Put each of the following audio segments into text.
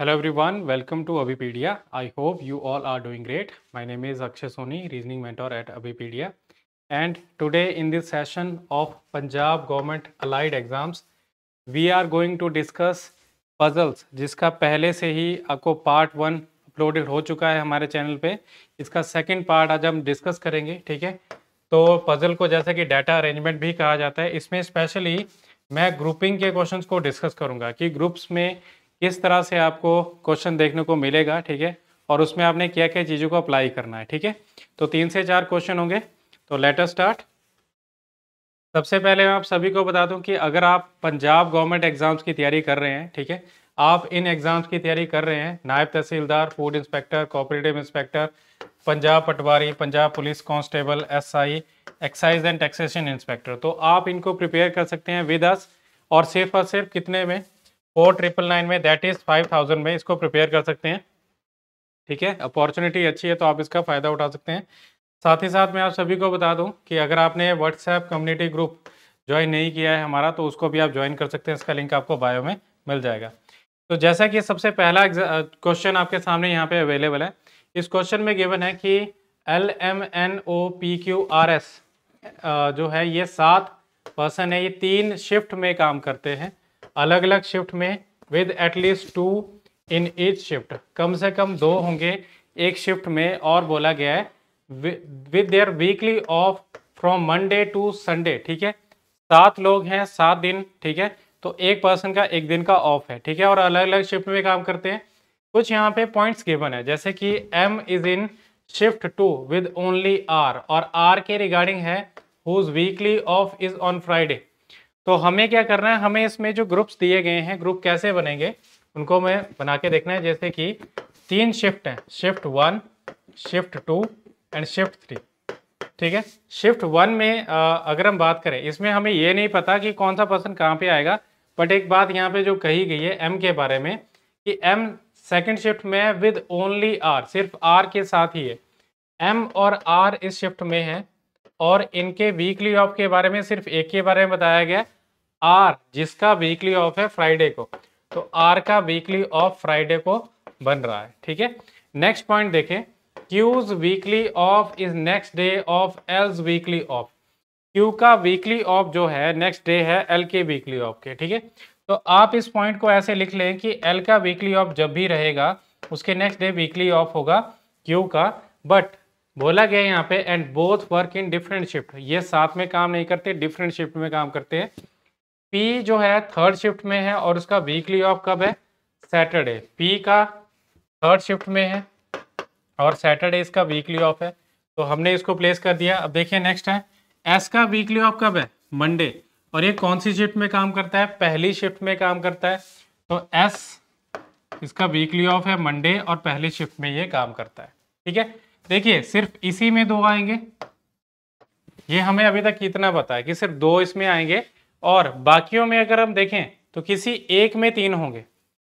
Hello everyone, welcome to Abhipedia. I hope you all are doing great. My name is Akshay Soni, Reasoning Mentor at Abhipedia. And today in this session of Punjab Government Allied Exams, we are going to discuss puzzles, जिसका पहले से ही आपको part 1 uploaded हो चुका है हमारे channel पे। इसका सेकंड पार्ट आज हम डिस्कस करेंगे, ठीक है। तो पजल को जैसे कि डाटा अरेंजमेंट भी कहा जाता है, इसमें स्पेशली मैं ग्रुपिंग के क्वेश्चंस को डिस्कस करूंगा कि ग्रुप्स में किस तरह से आपको क्वेश्चन देखने को मिलेगा, ठीक है, और उसमें आपने क्या क्या चीज़ों को अप्लाई करना है, ठीक है। तो 3 से 4 क्वेश्चन होंगे। तो लेट अस स्टार्ट। सबसे पहले मैं आप सभी को बता दूं कि अगर आप पंजाब गवर्नमेंट एग्जाम्स की तैयारी कर रहे हैं, ठीक है, आप इन एग्जाम्स की तैयारी कर रहे हैं, नायब तहसीलदार, food inspector, cooperative inspector, Punjab पटवारी, Punjab police constable, SI, excise and taxation inspector, तो आप इनको प्रिपेयर कर सकते हैं विद अस। और सिर्फ कितने में? 4999 में, दैट इज 5000 में इसको प्रिपेयर कर सकते हैं, ठीक है। अपॉर्चुनिटी अच्छी है तो आप इसका फ़ायदा उठा सकते हैं। साथ ही साथ मैं आप सभी को बता दूं कि अगर आपने व्हाट्सएप कम्युनिटी ग्रुप ज्वाइन नहीं किया है हमारा, तो उसको भी आप ज्वाइन कर सकते हैं। इसका लिंक आपको बायो में मिल जाएगा। तो जैसा कि सबसे पहला क्वेश्चन आपके सामने यहाँ पे अवेलेबल है। इस क्वेश्चन में गिवन है कि LMNOPQRS जो है ये 7 पर्सन है, ये 3 शिफ्ट में काम करते हैं, अलग अलग शिफ्ट में, with at least 2 in each shift. कम से कम 2 होंगे एक शिफ्ट में, और बोला गया है with their weekly off from Monday to Sunday, ठीक है। 7 लोग हैं, 7 दिन, ठीक है। तो एक पर्सन का एक दिन का ऑफ है, ठीक है, और अलग अलग शिफ्ट में काम करते हैं। कुछ यहाँ पे पॉइंट्स गिवन है, जैसे कि M is in shift 2 with only R, और R के रिगार्डिंग है whose weekly off is on Friday. तो हमें क्या करना है, हमें इसमें जो ग्रुप्स दिए गए हैं, ग्रुप कैसे बनेंगे उनको मैं बना के देखना है। जैसे कि 3 शिफ्ट हैं, शिफ्ट 1, शिफ्ट 2 एंड शिफ्ट 3, ठीक है। शिफ्ट 1 में अगर हम बात करें, इसमें हमें ये नहीं पता कि कौन सा पर्सन कहाँ पे आएगा, बट एक बात यहाँ पे जो कही गई है M के बारे में कि M सेकंड शिफ्ट में है विद ओनली R, सिर्फ R के साथ ही है। M और R इस शिफ्ट में है, और इनके वीकली ऑफ के बारे में सिर्फ एक के बारे में बताया गया, R जिसका वीकली ऑफ है फ्राइडे को। तो R का वीकली ऑफ फ्राइडे को बन रहा है, ठीक है। नेक्स्ट पॉइंट देखें, Q's weekly off is next day of L's weekly off. Q का वीकली ऑफ जो है नेक्स्ट डे है L के वीकली ऑफ के, ठीक है। तो आप इस पॉइंट को ऐसे लिख लें कि L का वीकली ऑफ जब भी रहेगा उसके नेक्स्ट डे वीकली ऑफ होगा Q का। बट बोला गया यहाँ पे and both work in different shift, ये साथ में काम नहीं करते, डिफरेंट शिफ्ट में काम करते हैं। P जो है थर्ड शिफ्ट में है, और उसका वीकली ऑफ कब है? सैटरडे। P का थर्ड शिफ्ट में है और सैटरडे इसका वीकली ऑफ है, तो हमने इसको प्लेस कर दिया। अब देखिए नेक्स्ट है, S का वीकली ऑफ कब है? मंडे, और ये कौन सी शिफ्ट में काम करता है? पहली शिफ्ट में काम करता है। तो S इसका वीकली ऑफ है मंडे, और पहली शिफ्ट में ये काम करता है, ठीक है। देखिए सिर्फ इसी में 2 आएंगे, ये हमें अभी तक कितना पता है कि सिर्फ 2 इसमें आएंगे, और बाकियों में अगर हम देखें तो किसी एक में 3 होंगे,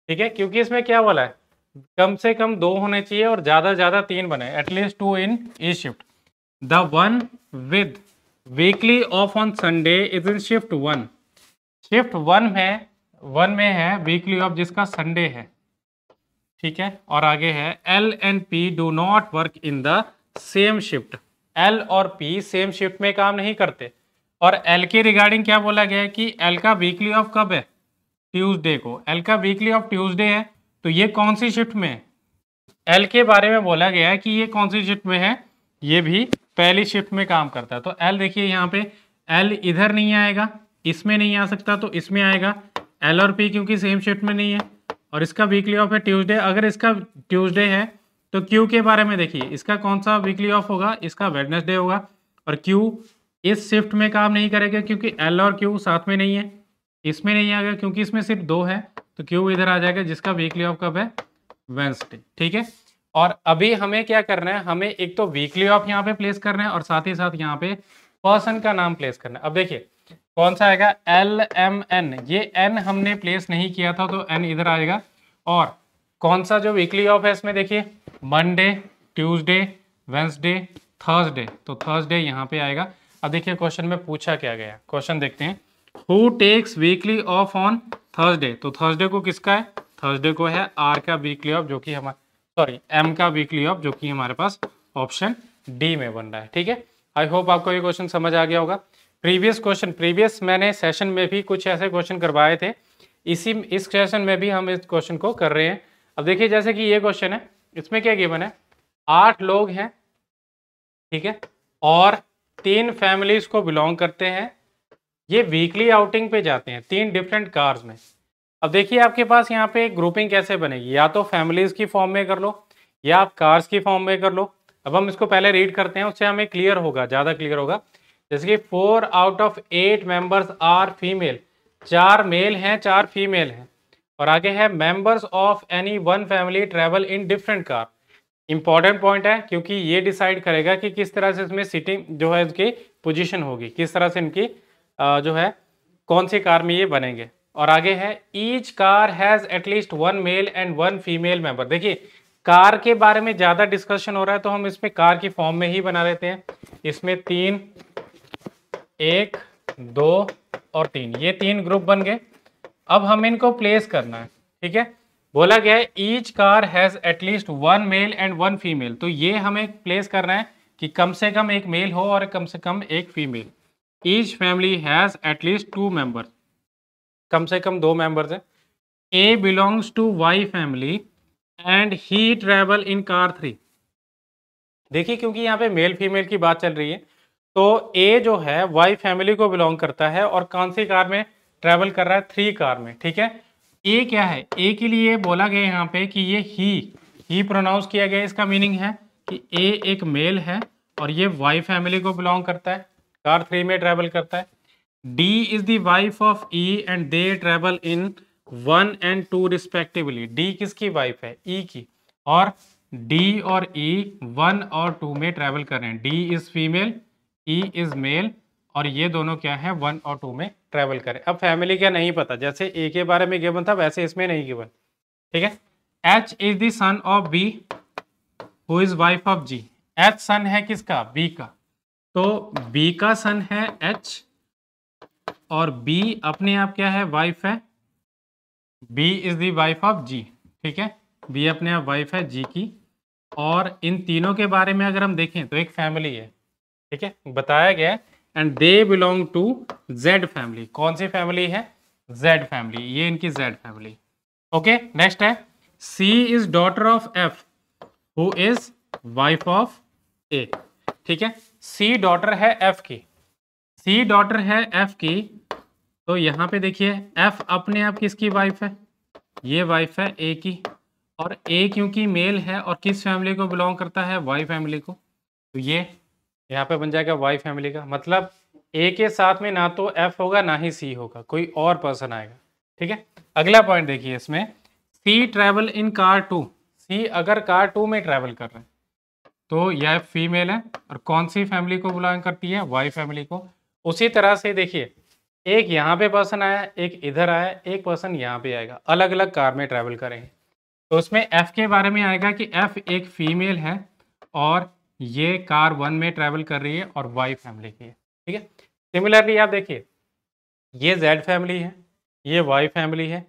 ठीक है, क्योंकि इसमें क्या बोला है, कम से कम 2 होने चाहिए और ज़्यादा ज़्यादा 3 बने, at least 2 in each shift. The one with weekly off on Sunday is in shift 1। Shift 1 में है वीकली ऑफ जिसका संडे है, ठीक है। और आगे है L and P do not work in the same shift. L और P सेम शिफ्ट में काम नहीं करते। और L के रिगार्डिंग क्या बोला गया है कि L का वीकली ऑफ कब है? ट्यूसडे को। L का वीकली ऑफ ट्यूसडे है, तो ये कौन सी शिफ्ट में है? L के बारे में बोला गया है कि ये कौन सी शिफ्ट में है, ये भी पहली शिफ्ट में काम करता है। तो L देखिए यहाँ पे L इधर नहीं आएगा, इसमें नहीं आ सकता, तो इसमें आएगा। L और P क्योंकि सेम शिफ्ट में नहीं है, और इसका वीकली ऑफ है ट्यूसडे। अगर इसका ट्यूसडे है तो Q के बारे में देखिए, इसका कौन सा वीकली ऑफ होगा? इसका वेडनेसडे होगा, और Q इस शिफ्ट में काम नहीं करेगा क्योंकि L और Q साथ में नहीं है। इसमें नहीं आएगा क्योंकि इसमें सिर्फ 2 है, तो Q इधर आ जाएगा जिसका वीकली ऑफ कब है? वेंसडे, ठीक है। और अभी हमें क्या करना है, हमें एक तो वीकली ऑफ यहाँ पे प्लेस करना है, और साथ ही साथ यहाँ पे पर्सन का नाम प्लेस करना है। अब देखिए कौन सा आएगा? LMN, ये N हमने प्लेस नहीं किया था, तो N इधर आएगा। और कौन सा जो वीकली ऑफ है इसमें देखिए, मंडे, ट्यूसडे, वेंसडे, थर्सडे, तो थर्सडे यहाँ पे आएगा। अब देखिए क्वेश्चन में पूछा क्या गया, क्वेश्चन देखते हैं। Who takes weekly off on Thursday, तो थर्सडे को किसका है? थर्सडे को है आर का वीकली ऑफ जो कि हमारा एम का वीकली ऑफ जो कि हमारे पास ऑप्शन डी में बन रहा है। ठीक है, आई होप आपको ये क्वेश्चन समझ आ गया होगा। प्रीवियस मैंने सेशन में भी कुछ ऐसे क्वेश्चन करवाए थे, इस सेशन में भी हम इस क्वेश्चन को कर रहे हैं। अब देखिए जैसे कि ये क्वेश्चन है, इसमें क्या गिवन है, 8 लोग हैं, ठीक है, और 3 फैमिलीज को बिलोंग करते हैं, ये वीकली आउटिंग पे जाते हैं 3 डिफरेंट कार्स में। अब देखिए आपके पास यहाँ पे ग्रुपिंग कैसे बनेगी, या तो फैमिलीज की फॉर्म में कर लो या आप कार्स की फॉर्म में कर लो। अब हम इसको पहले रीड करते हैं, उससे हमें क्लियर होगा, ज़्यादा क्लियर होगा। जैसे कि 4 out of 8 members are female, 4 male हैं 4 फीमेल हैं, और आगे है members of any one family travel in different car. Important point है क्योंकि ये डिसाइड करेगा कि किस तरह से इसमें सीटिंग जो है इसकी पोजीशन होगी, किस तरह से इनकी जो है कौन सी कार में ये बनेंगे। और आगे है each car has at least 1 male and 1 female member. देखिए कार के बारे में ज़्यादा डिस्कशन हो रहा है तो हम इसमें कार की फॉर्म में ही बना लेते हैं। इसमें 3, 1, 2 और 3, ये 3 ग्रुप बन गए। अब हमें इनको प्लेस करना है, ठीक है। बोला गया है each car has at least 1 male and 1 female, तो ये हमें प्लेस करना है कि कम से कम एक मेल हो और कम से कम एक female. Each family has at least 2 members, कम से कम 2 मेंबर्स हैं। A belongs to Y family and he travel in car 3। देखिए क्योंकि यहाँ पे मेल फीमेल की बात चल रही है तो ए जो है वाई फैमिली को बिलोंग करता है और कौन सी कार में ट्रेवल कर रहा है, 3 कार में, ठीक है। ए क्या है, ए के लिए बोला गया यहाँ पे कि ये ही प्रोनाउंस किया गया, इसका मीनिंग है कि ए एक मेल है और ये वाई फैमिली को बिलोंग करता है, कार 3 में ट्रेवल करता है। D is the wife of E and they travel in 1 and 2 respectively. D किसकी वाइफ है, ई की, और डी और ई 1 और 2 में ट्रेवल कर रहे हैं। D is female, E is male, और ये दोनों क्या है 1 और 2 में ट्रेवल करें। अब फैमिली क्या नहीं पता, जैसे ए के बारे में गिवन था वैसे इसमें नहीं गिवन, ठीक है। H is the son of B who is wife of G. H son है किसका, बी का, तो बी का सन है एच और बी अपने आप क्या है, वाइफ है। B is the wife of G, ठीक है, बी अपने आप वाइफ है जी की। और इन तीनों के बारे में अगर हम देखें तो एक फैमिली है, ठीक है, बताया गया है, and they belong to Z family. कौन सी फैमिली है, जेड फैमिली, ये इनकी जेड फैमिली। ओके, नेक्स्ट है C is daughter of F who is wife of A, ठीक है। सी डॉटर है एफ की, सी डॉटर है एफ की, तो यहाँ पे देखिए एफ अपने आप किसकी वाइफ है, ये वाइफ है ए की, और ए क्योंकि मेल है और किस फैमिली को बिलोंग करता है, वाई फैमिली को, तो ये यहाँ पे बन जाएगा वाई फैमिली का। मतलब ए के साथ में ना तो एफ होगा ना ही सी होगा, कोई और पर्सन आएगा, ठीक है। अगला पॉइंट देखिए इसमें, सी ट्रेवल इन कार 2। सी अगर कार 2 में ट्रेवल कर रहे हैं तो यह फीमेल है और कौन सी फैमिली को बिलोंग करती है, वाई फैमिली को। उसी तरह से देखिए एक यहाँ पे पर्सन आया, एक इधर आया, एक पर्सन यहाँ पे आएगा, अलग अलग कार में ट्रेवल करेंगे, तो उसमें एफ के बारे में आएगा कि एफ एक फीमेल है और ये कार 1 में ट्रेवल कर रही है और वाई फैमिली की है, ठीक है। सिमिलरली आप देखिए ये जेड फैमिली है, ये वाई फैमिली है।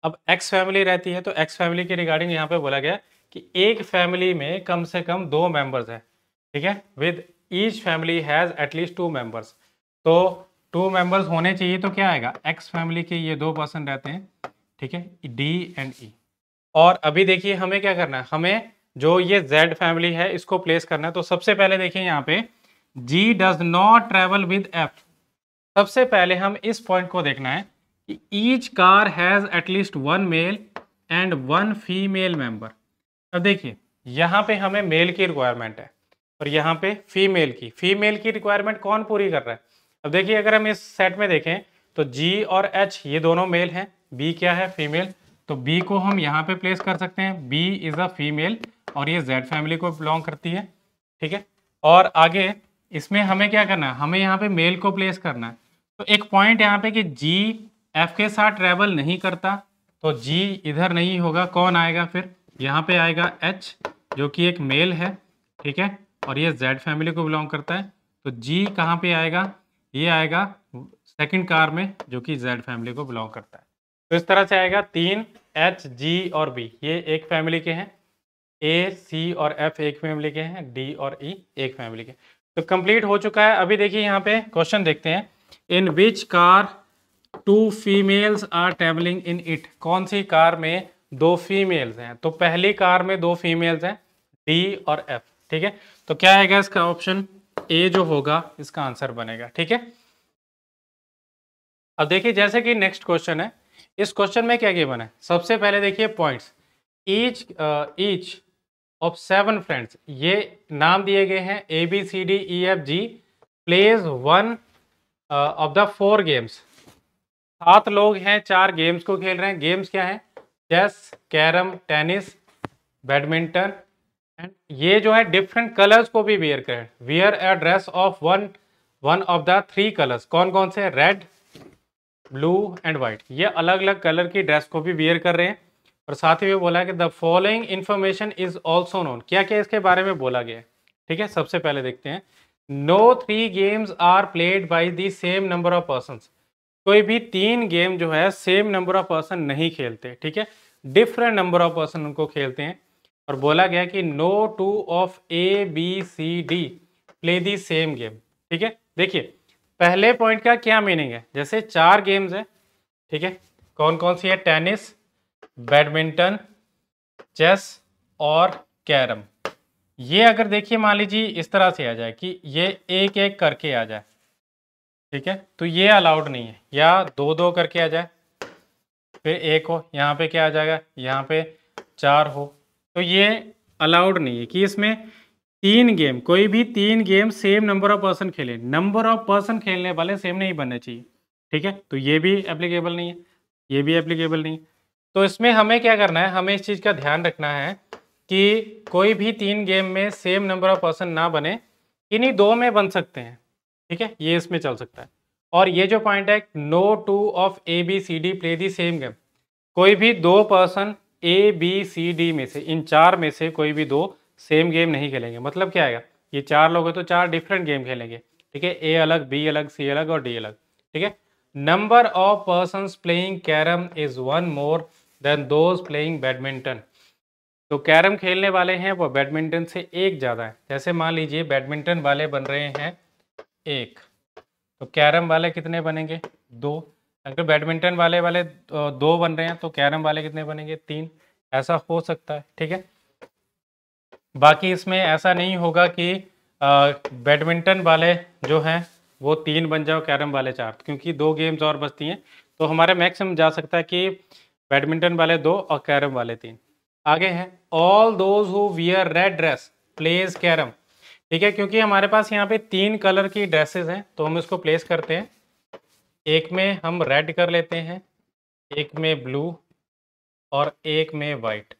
अब एक्स फैमिली रहती है तो एक्स फैमिली के रिगार्डिंग यहाँ पे बोला गया कि एक फैमिली में कम से कम 2 मेंबर्स हैं, ठीक है, with each family has at least 2 members. तो 2 मेंबर्स होने चाहिए, तो क्या आएगा, एक्स फैमिली के ये 2 पर्सन रहते हैं, ठीक है, डी एंड ई। और अभी देखिए हमें क्या करना है, हमें जो ये जेड फैमिली है इसको प्लेस करना है। तो सबसे पहले देखिए यहाँ पे G does not travel with F. सबसे पहले हम इस पॉइंट को देखना है कि each car has at least 1 male and 1 female member. अब देखिए यहाँ पे हमें मेल की रिक्वायरमेंट है और यहाँ पे फीमेल की रिक्वायरमेंट कौन पूरी कर रहा है। अब देखिए अगर हम इस सेट में देखें तो जी और एच ये दोनों मेल हैं, बी क्या है, फीमेल, तो बी को हम यहाँ पे प्लेस कर सकते हैं, बी इज़ अ फीमेल और ये जेड फैमिली को बिलोंग करती है, ठीक है। और आगे इसमें हमें क्या करना है, हमें यहाँ पे मेल को प्लेस करना है। तो एक पॉइंट यहाँ पे कि जी एफ के साथ ट्रेवल नहीं करता, तो जी इधर नहीं होगा, कौन आएगा फिर, यहाँ पे आएगा एच जो कि एक मेल है, ठीक है, और ये जेड फैमिली को बिलोंग करता है, तो जी कहाँ पे आएगा, ये आएगा सेकंड कार में जो कि जेड फैमिली को बिलोंग करता है। तो इस तरह से आएगा 3 एच, जी और बी ये एक फैमिली के हैं, ए, सी और एफ एक फैमिली के हैं, डी और ई एक फैमिली के। तो कंप्लीट हो चुका है। अभी देखिए यहाँ पे क्वेश्चन देखते हैं, in which car two females are travelling in it. कौन सी कार में दो फीमेल्स हैं? तो पहली कार में दो फीमेल्स हैं, डी और एफ। ठीक है, तो क्या आएगा इसका ऑप्शन ए जो होगा इसका आंसर बनेगा। ठीक है, अब देखिए जैसे कि नेक्स्ट क्वेश्चन है, इस क्वेश्चन में क्या गिवन है? सबसे पहले देखिए पॉइंट्स, ईच ऑफ 7 फ्रेंड्स, ये नाम दिए गए हैं A B C D E F G, plays one of the 4 games. 7 लोग हैं, 4 गेम्स को खेल रहे हैं। गेम्स क्या है? Chess, carrom, tennis, badminton. And ये जो है डिफरेंट कलर्स को भी वेयर करें, wear a dress of one of the 3 colours. कौन कौन से? Red, blue and white. ये अलग अलग कलर की ड्रेस को भी वेयर कर रहे हैं। और साथ ही में बोला है कि the following information is also known. क्या क्या इसके बारे में बोला गया है? ठीक है, सबसे पहले देखते हैं, no 3 games are played by the same number of person. कोई भी 3 गेम जो है सेम नंबर ऑफ पर्सन नहीं खेलते। ठीक है, डिफरेंट नंबर ऑफ पर्सन उनको खेलते हैं। और बोला गया कि no 2 of A B C D play the same game. ठीक है, देखिए पहले पॉइंट का क्या मीनिंग है? जैसे 4 गेम्स है, ठीक है, कौन कौन सी है? टेनिस, बैडमिंटन, चेस और कैरम। ये अगर देखिए मान लीजिए इस तरह से आ जाए कि ये एक एक करके आ जाए, ठीक है, तो ये अलाउड नहीं है। या 2-2 करके आ जाए, फिर एक हो, यहाँ पे क्या आ जाएगा? यहाँ पे 4 हो, तो ये अलाउड नहीं है कि इसमें 3 गेम, कोई भी 3 game same number of person खेले। नंबर ऑफ पर्सन खेलने वाले सेम नहीं बनने चाहिए। ठीक है, तो ये भी एप्लीकेबल नहीं है, ये भी एप्लीकेबल नहीं है। तो इसमें हमें क्या करना है? हमें इस चीज़ का ध्यान रखना है कि कोई भी 3 गेम में सेम नंबर ऑफ पर्सन ना बने, इन्हीं 2 में बन सकते हैं। ठीक है, ये इसमें चल सकता है। और ये जो पॉइंट है, no 2 of A B C D play the same game, कोई भी 2 person A B C D में से, इन 4 में से कोई भी 2 सेम गेम नहीं खेलेंगे। मतलब क्या आएगा? ये 4 लोग हैं तो 4 डिफरेंट गेम खेलेंगे। ठीक है, ए अलग, बी अलग, सी अलग और डी अलग। ठीक है, number of persons playing carrom is 1 more than those playing badminton. तो कैरम खेलने वाले हैं वो बैडमिंटन से एक ज़्यादा है। जैसे मान लीजिए बैडमिंटन वाले बन रहे हैं 1, तो कैरम वाले कितने बनेंगे? 2। अगर बैडमिंटन वाले 2 बन रहे हैं तो कैरम वाले कितने बनेंगे? 3। ऐसा हो सकता है। ठीक है, बाकी इसमें ऐसा नहीं होगा कि बैडमिंटन वाले जो हैं वो 3 बन जाओ, कैरम वाले 4, क्योंकि 2 गेम्स और बचती हैं। तो हमारे मैक्सिमम जा सकता है कि बैडमिंटन वाले 2 और कैरम वाले 3। आगे हैं, all those who wear red dress plays carrom. ठीक है, क्योंकि हमारे पास यहाँ पे 3 कलर की ड्रेसेस हैं तो हम इसको प्लेस करते हैं। एक में हम रेड कर लेते हैं, एक में ब्लू और एक में वाइट।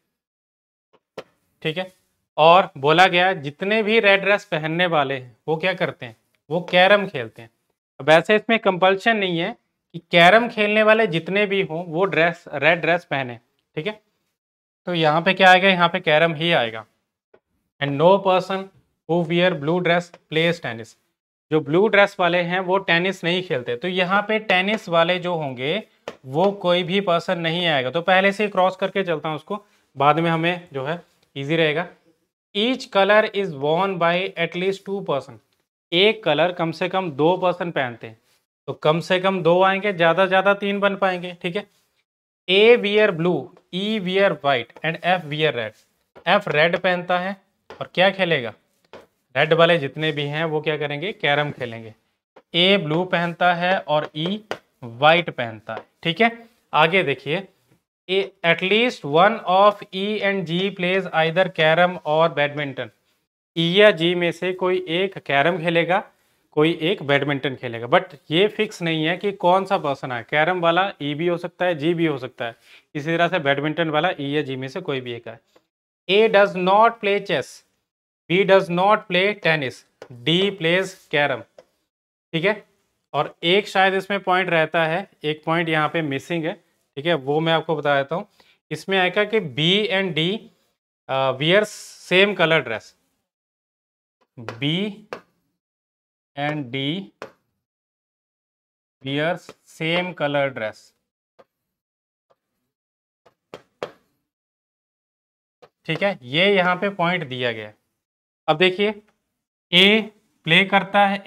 ठीक है, और बोला गया जितने भी रेड ड्रेस पहनने वाले हैं वो क्या करते हैं? वो कैरम खेलते हैं। अब ऐसे इसमें कंपल्शन नहीं है कि कैरम खेलने वाले जितने भी हों वो रेड ड्रेस पहने। ठीक है, तो यहाँ पे क्या आएगा? यहाँ पे कैरम ही आएगा। And no person who wear blue dress plays tennis. जो ब्लू ड्रेस वाले हैं वो टेनिस नहीं खेलते। तो यहाँ पे टेनिस वाले जो होंगे वो कोई भी पर्सन नहीं आएगा। तो पहले से क्रॉस करके चलता हूँ उसको, बाद में हमें जो है इजी रहेगा। Each colour is worn by at least 2 person. एक कलर कम से कम 2 पर्सन पहनते हैं, तो कम से कम 2 आएंगे, ज़्यादा ज़्यादा 3 बन पाएंगे। ठीक है, A wear blue, E wear white and F wear red. F red पहनता है और क्या खेलेगा? रेड वाले जितने भी हैं वो क्या करेंगे? कैरम खेलेंगे। ए ब्लू पहनता है और ई वाइट पहनता है। ठीक है, आगे देखिए, at least 1 of E and G plays either carrom और बैडमिंटन। ई या जी में से कोई एक कैरम खेलेगा, कोई एक बैडमिंटन खेलेगा। बट ये फिक्स नहीं है कि कौन सा पर्सन है। कैरम वाला ई भी हो सकता है, जी भी हो सकता है। इसी तरह से बैडमिंटन वाला ई या जी में से कोई भी एक है। A does not play chess, B does not play tennis, D plays carrom. ठीक है, और एक शायद इसमें पॉइंट रहता है, एक पॉइंट यहाँ पे मिसिंग है। ठीक है, वो मैं आपको बता देता हूँ। इसमें आएगा कि B and D wear same colour dress. B and D wear same colour dress. ठीक है, ये यहाँ पे पॉइंट दिया गया है। अब देखिए ए प्ले करता है,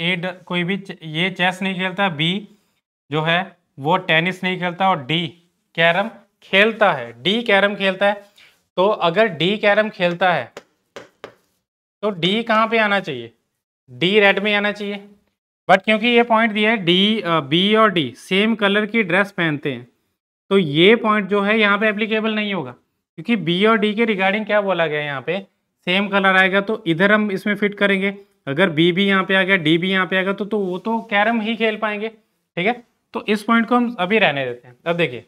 कोई भी ये चेस नहीं खेलता, बी जो है वो टेनिस नहीं खेलता, और डी कैरम खेलता है, डी कैरम खेलता है। तो अगर डी कैरम खेलता है तो डी कहाँ पे आना चाहिए, डी रेड में आना चाहिए। बट क्योंकि ये पॉइंट दिया है डी बी और डी सेम कलर की ड्रेस पहनते हैं, तो ये पॉइंट जो है यहाँ पे एप्लीकेबल नहीं होगा, क्योंकि बी और डी के रिगार्डिंग क्या बोला गया है, यहाँ पे सेम कलर आएगा तो इधर हम इसमें फिट करेंगे। अगर बी भी यहाँ पे आ गया, डी भी यहाँ पे आ गया, तो वो तो कैरम ही खेल पाएंगे। ठीक है, तो इस पॉइंट को हम अभी रहने देते हैं। अब देखिए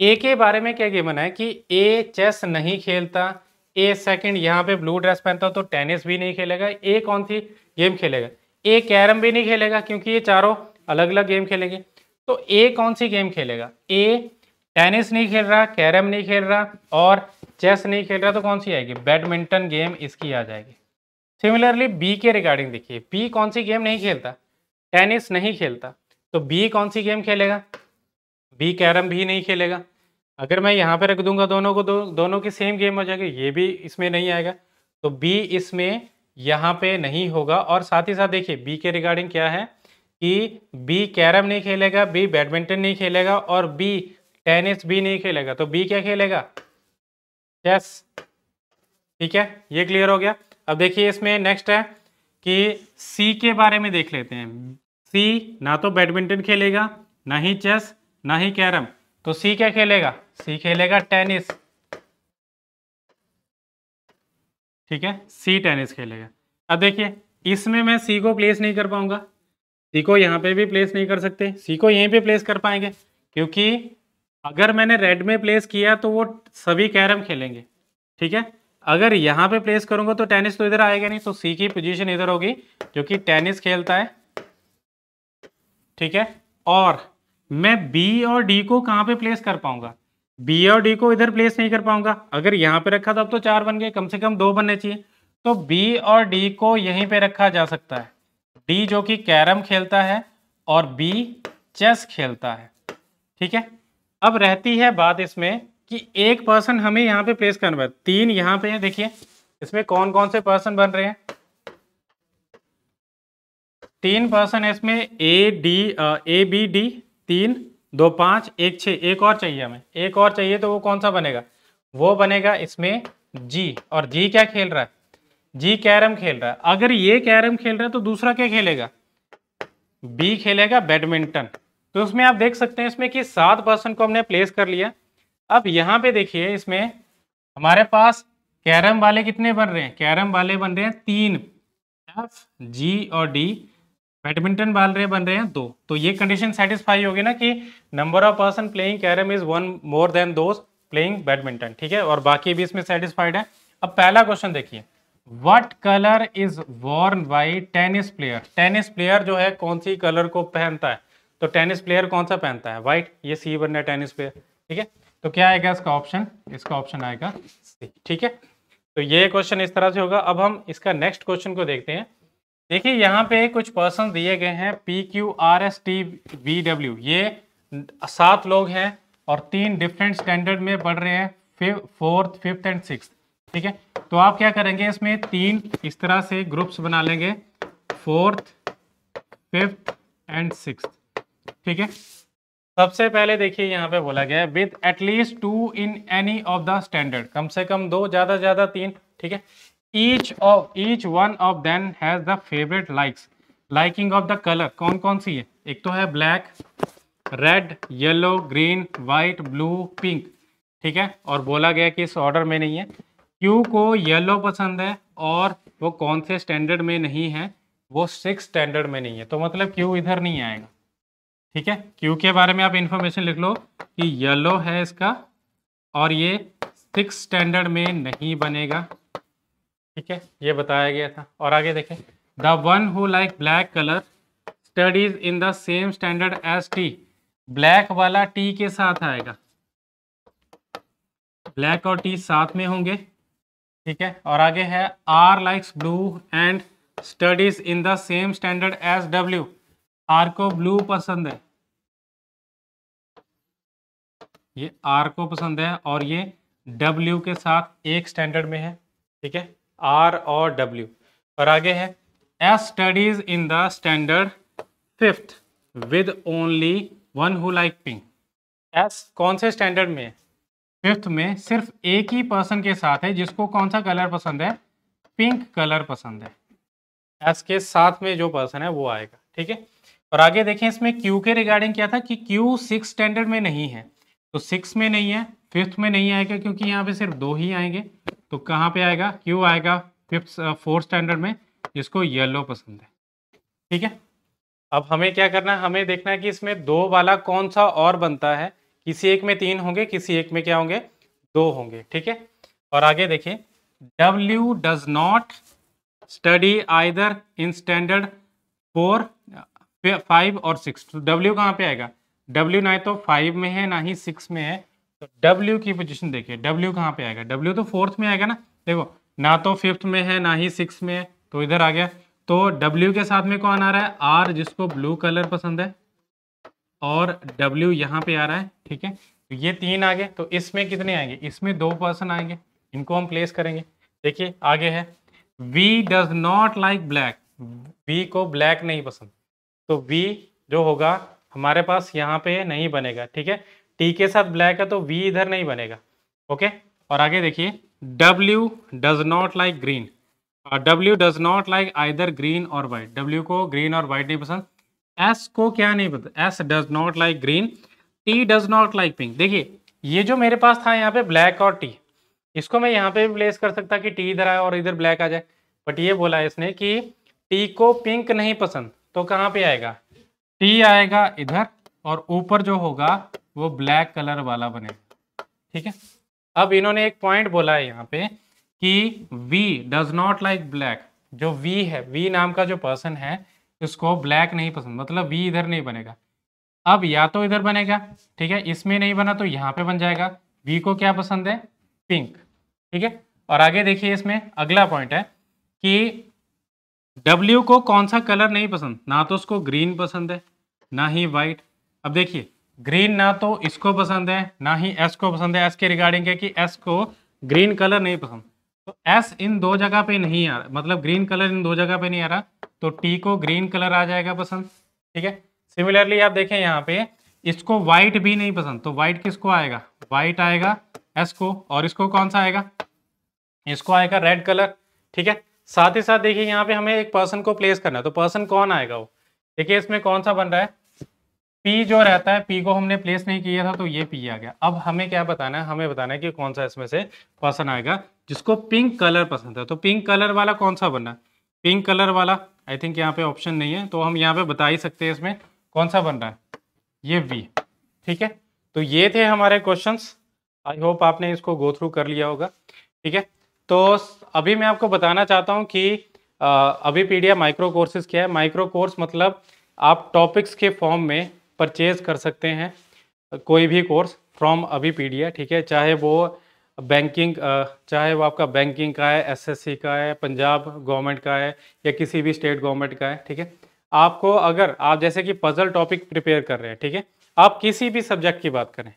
ए के बारे में क्या गिवन है कि ए चेस नहीं खेलता, ए सेकंड यहाँ पे ब्लू ड्रेस पहनता तो टेनिस भी नहीं खेलेगा, ए कौन सी गेम खेलेगा, ए कैरम भी नहीं खेलेगा, क्योंकि ये चारों अलग अलग गेम खेलेंगे। तो ए कौन सी गेम खेलेगा, ए टेनिस नहीं खेल रहा, कैरम नहीं खेल रहा और चेस नहीं खेल रहा, तो कौन सी आएगी, बैडमिंटन गेम इसकी आ जाएगी। सिमिलरली बी के रिगार्डिंग देखिए, बी कौन सी गेम नहीं खेलता, टेनिस नहीं खेलता, तो बी कौन सी गेम खेलेगा, बी कैरम भी नहीं खेलेगा। अगर मैं यहाँ पे रख दूंगा दोनों को, दोनों की सेम गेम हो जाएगी, ये भी इसमें नहीं आएगा, तो बी इसमें यहाँ पे नहीं होगा। और साथ ही साथ देखिए बी के रिगार्डिंग क्या है कि बी कैरम नहीं खेलेगा, बी बैडमिंटन नहीं खेलेगा और बी टेनिस भी नहीं खेलेगा, तो बी क्या खेलेगा, चेस। ठीक है, ये क्लियर हो गया। अब देखिए इसमें नेक्स्ट है कि सी के बारे में देख लेते हैं। सी ना तो बैडमिंटन खेलेगा, ना ही चेस, ना ही कैरम, तो सी क्या खेलेगा, सी खेलेगा टेनिस। ठीक है, सी टेनिस खेलेगा। अब देखिए इसमें मैं सी को प्लेस नहीं कर पाऊंगा, सी को यहाँ पे भी प्लेस नहीं कर सकते, सी को यहीं पे प्लेस कर पाएंगे, क्योंकि अगर मैंने रेड में प्लेस किया तो वो सभी कैरम खेलेंगे। ठीक है, अगर यहाँ पे प्लेस करूंगा तो टेनिस तो इधर आएगा नहीं, तो सी की पोजीशन इधर होगी जो कि टेनिस खेलता है। ठीक है, और मैं बी और डी को कहाँ पे प्लेस कर पाऊंगा, बी और डी को इधर प्लेस नहीं कर पाऊंगा। अगर यहाँ पे रखा तो अब तो 4 बन गए, कम से कम 2 बनने चाहिए, तो बी और डी को यहीं पे रखा जा सकता है। डी जो कि कैरम खेलता है और बी चेस खेलता है। ठीक है, अब रहती है बात इसमें कि एक पर्सन हमें यहाँ पे प्लेस करना है। 3 यहाँ पे है, देखिए इसमें कौन कौन से पर्सन बन रहे हैं, 3 पर्सन है इसमें, ए बी डी, 3 2 5 1 6, एक और चाहिए हमें, एक और चाहिए, तो वो कौन सा बनेगा, वो बनेगा इसमें जी। और जी क्या खेल रहा है, जी कैरम खेल रहा है। अगर ये कैरम खेल रहा है तो दूसरा क्या खेलेगा, बी खेलेगा बैडमिंटन। तो उसमें आप देख सकते हैं इसमें कि 7 पर्सन को हमने प्लेस कर लिया। अब यहाँ पे देखिए इसमें हमारे पास कैरम वाले कितने बन रहे हैं, कैरम वाले बन रहे हैं 3, एफ जी और डी, बैडमिंटन वाले बन रहे हैं 2। तो ये कंडीशन सेटिस्फाई होगी ना कि number of person playing carrom is 1 more than those playing badminton. ठीक है, और बाकी भी इसमें सेटिस्फाइड है। अब पहला क्वेश्चन देखिए, what colour is worn by tennis player, tennis player जो है कौन सी कलर को पहनता है, तो टेनिस प्लेयर कौन सा पहनता है, व्हाइट, ये सी बन रहा है टेनिस प्लेयर। ठीक है, तो क्या आएगा इसका ऑप्शन, इसका ऑप्शन आएगा सी। ठीक है, तो ये क्वेश्चन इस तरह से होगा। अब हम इसका नेक्स्ट क्वेश्चन को देखते हैं। देखिए यहाँ पे कुछ पर्सन दिए गए हैं, P Q R S T V W, ये 7 लोग हैं और 3 डिफरेंट स्टैंडर्ड में पढ़ रहे हैं, 4th 5th एंड 6th। ठीक है, तो आप क्या करेंगे, इसमें 3 इस तरह से ग्रुप्स बना लेंगे, 4th 5th एंड 6th। ठीक है, सबसे पहले देखिए यहाँ पे बोला गया है with at least 2 in any of the standard, कम से कम 2, ज्यादा ज्यादा 3। ठीक है, each one of them has the favorite liking of the color, कौन कौन सी है, एक तो है black, red, yellow, green, white, blue, pink. ठीक है, और बोला गया कि इस ऑर्डर में नहीं है। क्यू को येलो पसंद है और वो कौन से स्टैंडर्ड में नहीं है, वो 6 स्टैंडर्ड में नहीं है, तो मतलब क्यू इधर नहीं आएगा। ठीक है, क्यू के बारे में आप इंफॉर्मेशन लिख लो कि येलो है इसका और ये 6 स्टैंडर्ड में नहीं बनेगा। ठीक है, ये बताया गया था। और आगे देखें, the one who like black colour studies in the same standard as T, black वाला टी के साथ आएगा, ब्लैक और टी साथ में होंगे। ठीक है, और आगे है R likes blue and studies in the same standard as W, R को ब्लू पसंद है, ये आर को पसंद है और ये W के साथ एक स्टैंडर्ड में है, ठीक है, R और W। और आगे है S studies in the standard 5th with only one who like pink. S कौन से स्टैंडर्ड में है? 5th में सिर्फ एक ही पर्सन के साथ है जिसको कौन सा कलर पसंद है? पिंक कलर पसंद है। S के साथ में जो पर्सन है वो आएगा, ठीक है। और आगे देखें इसमें Q के रिगार्डिंग क्या था कि Q 6 स्टैंडर्ड में नहीं है, तो 6 में नहीं है, 5th में नहीं आएगा क्योंकि यहाँ पे सिर्फ 2 ही आएंगे। तो कहाँ पे आएगा? Q आएगा 4th स्टैंडर्ड में, जिसको येलो पसंद है, ठीक है। अब हमें क्या करना है? हमें देखना है कि इसमें 2 वाला कौन सा और बनता है। किसी एक में 3 होंगे, किसी एक में क्या होंगे? 2 होंगे, ठीक है। और आगे देखिए W does not study either in standard 4, 5 और 6। तो W कहाँ पे आएगा? W ना तो 5 में है ना ही 6 में है, तो W की पोजीशन देखिए, W कहाँ पे आएगा? W तो 4th में आएगा ना, देखो ना तो 5th में है ना ही 6 में है, तो इधर आ गया। तो W के साथ में कौन आ रहा है? R, जिसको ब्लू कलर पसंद है, और W यहाँ पे आ रहा है, ठीक है। तो ये 3 आ गए, तो इसमें कितने आएंगे? इसमें 2 पर्सन आएंगे, इनको हम प्लेस करेंगे। देखिए आगे है V does not like black, V को ब्लैक नहीं पसंद, तो V जो होगा हमारे पास यहाँ पे नहीं बनेगा, ठीक है। T के साथ ब्लैक है तो V इधर नहीं बनेगा, ओके। और आगे देखिए W does not like green, W does not like either green और वाइट, W को ग्रीन और वाइट नहीं पसंद। S को क्या नहीं पता? S does not like green. T does not like pink. देखिए ये जो मेरे पास था यहाँ पे ब्लैक और T, इसको मैं यहाँ पे भी प्लेस कर सकता कि T इधर आए और इधर ब्लैक आ जाए, बट ये बोला है इसने कि T को पिंक नहीं पसंद, तो कहाँ पे आएगा? T आएगा इधर, और ऊपर जो होगा वो ब्लैक कलर वाला बनेगा, ठीक है। अब इन्होंने एक पॉइंट बोला है यहाँ पे कि V does not like black, जो V है, V नाम का जो पर्सन है, इसको ब्लैक नहीं पसंद, मतलब V इधर नहीं बनेगा। अब या तो इधर बनेगा, ठीक है, इसमें नहीं बना तो यहाँ पे बन जाएगा। V को क्या पसंद है? पिंक, ठीक है। और आगे देखिए इसमें अगला पॉइंट है कि W को कौन सा कलर नहीं पसंद? ना तो उसको ग्रीन पसंद है ना ही वाइट। अब देखिए ग्रीन ना तो इसको पसंद है ना ही S को पसंद है। S के रिगार्डिंग है कि S को ग्रीन कलर नहीं पसंद, तो S इन 2 जगह पे नहीं आ रहा, मतलब ग्रीन कलर इन 2 जगह पे नहीं आ रहा, तो T को ग्रीन कलर आ जाएगा पसंद, ठीक है। सिमिलरली आप देखें यहाँ पे इसको व्हाइट भी नहीं पसंद, तो व्हाइट किसको आएगा? व्हाइट आएगा S को, और इसको कौन सा आएगा? इसको आएगा रेड कलर, ठीक है। साथ ही साथ देखिए यहाँ पे हमें एक पर्सन को प्लेस करना है, तो पर्सन कौन आएगा? वो देखिए इसमें कौन सा बन रहा है? P जो रहता है, P को हमने प्लेस नहीं किया था तो ये P आ गया। अब हमें क्या बताना है? हमें बताना है कि कौन सा इसमें से पर्सन आएगा जिसको पिंक कलर पसंद है। तो पिंक कलर वाला कौन सा बनना है? पिंक कलर वाला आई थिंक यहाँ पे ऑप्शन नहीं है, तो हम यहाँ पे बता ही सकते हैं इसमें कौन सा बन रहा है, ये V, ठीक है। तो ये थे हमारे क्वेश्चंस, आई होप आपने इसको गो थ्रू कर लिया होगा, ठीक है। तो अभी मैं आपको बताना चाहता हूँ कि अभिपीडिया माइक्रो कोर्सेज क्या है। माइक्रो कोर्स मतलब आप टॉपिक्स के फॉर्म में परचेज कर सकते हैं कोई भी कोर्स फ्रॉम अभिपीडिया, ठीक है। चाहे वो बैंकिंग, चाहे वो आपका बैंकिंग का है, SSC का है, पंजाब गवर्नमेंट का है, या किसी भी स्टेट गवर्नमेंट का है, ठीक है। आपको अगर आप जैसे कि पजल टॉपिक प्रिपेयर कर रहे हैं, ठीक है, आप किसी भी सब्जेक्ट की बात करें,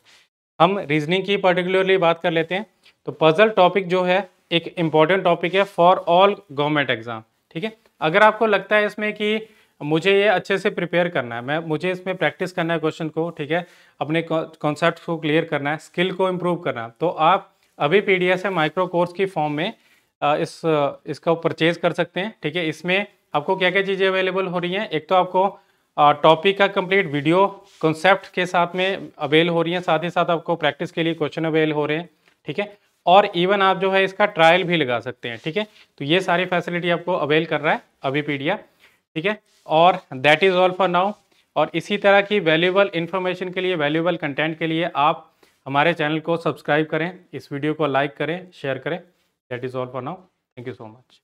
हम रीजनिंग की पर्टिकुलरली बात कर लेते हैं, तो पजल टॉपिक जो है एक इम्पॉर्टेंट टॉपिक है फॉर ऑल गवर्नमेंट एग्जाम, ठीक है। अगर आपको लगता है इसमें कि मुझे ये अच्छे से प्रिपेयर करना है, मुझे इसमें प्रैक्टिस करना है क्वेश्चन को, ठीक है, अपने कॉन्सेप्ट को क्लियर करना है, स्किल को इम्प्रूव करना है, तो आप अभिपीडिया से माइक्रो कोर्स की फॉर्म में इसका परचेज कर सकते हैं, ठीक है। इसमें आपको क्या क्या चीज़ें अवेलेबल हो रही हैं? एक तो आपको टॉपिक का कंप्लीट वीडियो कॉन्सेप्ट के साथ में अवेल हो रही है, साथ ही साथ आपको प्रैक्टिस के लिए क्वेश्चन अवेल हो रहे हैं, ठीक है। और इवन आप जो है इसका ट्रायल भी लगा सकते हैं, ठीक है। तो ये सारी फैसिलिटी आपको अवेल कर रहा है अभिपीडिया, ठीक है। और that is all for now. और इसी तरह की वैल्यूएबल इन्फॉर्मेशन के लिए, वैल्यूएबल कंटेंट के लिए आप हमारे चैनल को सब्सक्राइब करें, इस वीडियो को लाइक करें, शेयर करें। That is all for now. Thank you so much.